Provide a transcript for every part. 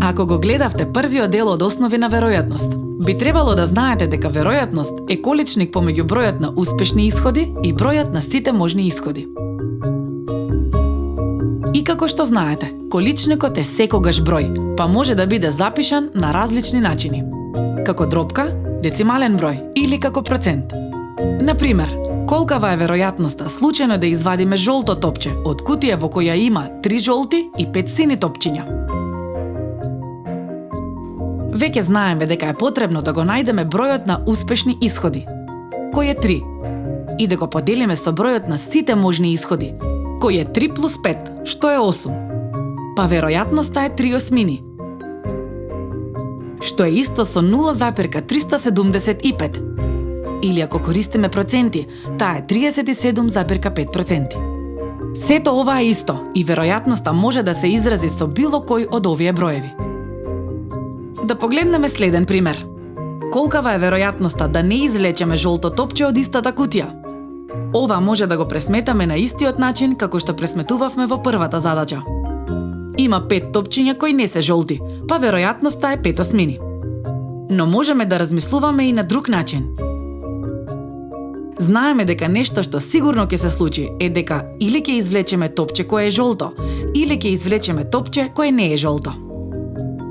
Ако го гледавте првиот дел од Основи на веројатност, би требало да знаете дека веројатност е количник помеѓу бројот на успешни исходи и бројот на сите можни исходи. И како што знаете, количникот е секогаш број, па може да биде запишан на различни начини. Како дробка, децимален број или како процент. Например, колкава е веројатноста случајно да извадиме жолто топче од кутија во која има 3 жолти и 5 сини топчиња? Веќе знаеме дека е потребно да го најдеме бројот на успешни исходи, кој е 3, и да го поделиме со бројот на сите можни исходи, кој е 3 плюс 5, што е 8. Па веројатноста е 3 осмини, што е исто со 0,375. Или ако користиме проценти, таа е 37,5%. Сето ова е исто и веројатноста може да се изрази со било кој од овие броеви. Да погледнеме следен пример. Колкава е веројатноста да не извлечеме жолто топче од истата кутија? Ова може да го пресметаме на истиот начин како што пресметувавме во првата задача. Има 5 топчиња кои не се жолти, па веројатноста е 5 осмини. Но можеме да размислуваме и на друг начин. Знаеме дека нешто што сигурно ќе се случи е дека или ќе извлечеме топче кое е жолто, или ќе извлечеме топче кое не е жолто.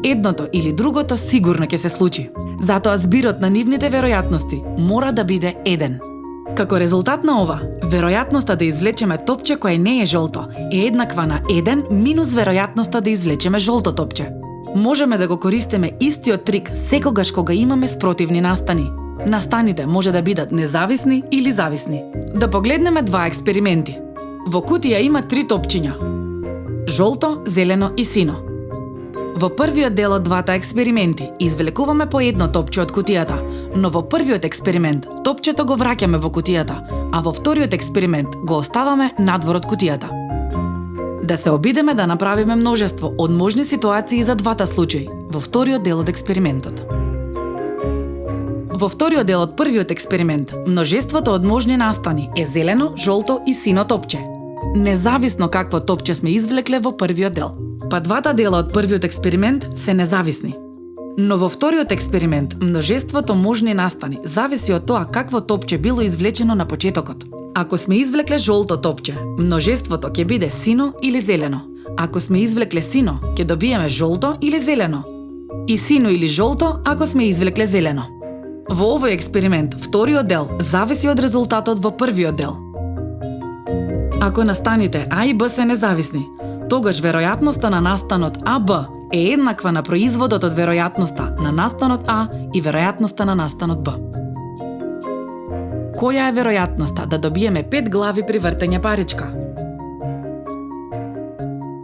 Едното или другото сигурно ќе се случи. Затоа збирот на нивните веројатности мора да биде 1. Како резултат на ова, веројатноста да извлечеме топче кое не е жолто е еднаква на 1 минус веројатноста да извлечеме жолто топче. Можеме да го користиме истиот трик секогаш кога имаме спротивни настани. Настаните може да бидат независни или зависни. Да погледнеме два експерименти. Во кутија има 3 топчиња: жолто, зелено и сино. Во првиот дел од двата експерименти извлекуваме по едно топче од кутијата, но во првиот експеримент топчето го враќаме во кутијата, а во вториот експеримент го оставаме надвор од кутијата. Да се обидеме да направиме множество од можни ситуации за двата случаи во вториот дел од експериментот. Во вториот дел од првиот експеримент, множеството од можни настани е зелено, жолто и сино топче, независно какво топче сме извлекле во првиот дел. Па двата дела од првиот експеримент се независни. Но во вториот експеримент, множеството можни настани зависи од тоа какво топче било извлечено на почетокот. Ако сме извлекле жолто топче, множеството ќе биде сино или зелено. Ако сме извлекле сино, ќе добиеме жолто или зелено. И сино или жолто ако сме извлекле зелено. Во овој експеримент, вториот дел зависи од резултатот во првиот дел. Ако настаните А и Б се независни, тогаш веројатноста на настанот АБ е еднаква на производот од веројатноста на настанот А и веројатноста на настанот Б. Која е веројатноста да добиеме 5 глави при вртење паричка?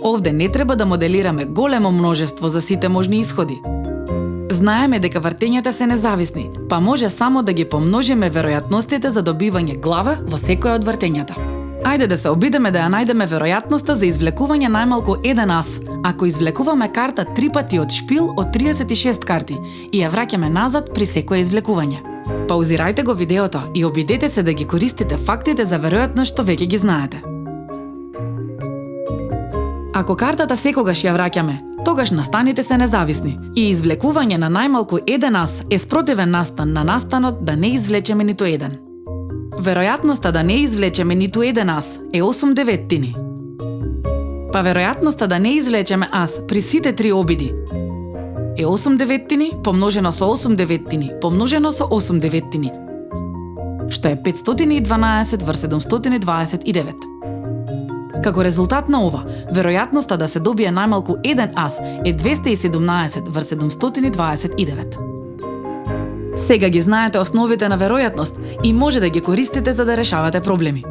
Овде не треба да моделираме големо множество за сите можни исходи. Знаеме дека вртењата се независни, па може само да ги помножиме веројатностите за добивање глава во секоја од вртењата. Ајде да се обидеме да ја најдеме веројатноста за извлекување најмалку 1 ас, ако извлекуваме карта 3 пати од шпил од 36 карти и ја враќаме назад при секое извлекување. Паузирајте го видеото и обидете се да ги користите фактите за веројатност што веќе ги знаете. Ако картата секогаш ја враќаме, тогаш настаните се независни и извлекување на најмалку 1 ас е спротивен настан на настанот да не извлечеме ниту еден. Веројатноста да не извлечеме ниту 1 ас е 8 деветтини. Па веројатноста да не извлечеме ас при сите 3 обиди е 8 деветтини помножено со 8 деветтини помножено со 8 деветтини, што е 512 врз 729. Како резултат на ова, веројатноста да се добие најмалку 1 ас е 217 врз 729. Сега ги знаете основите на веројатност и може да ги користите за да решавате проблеми.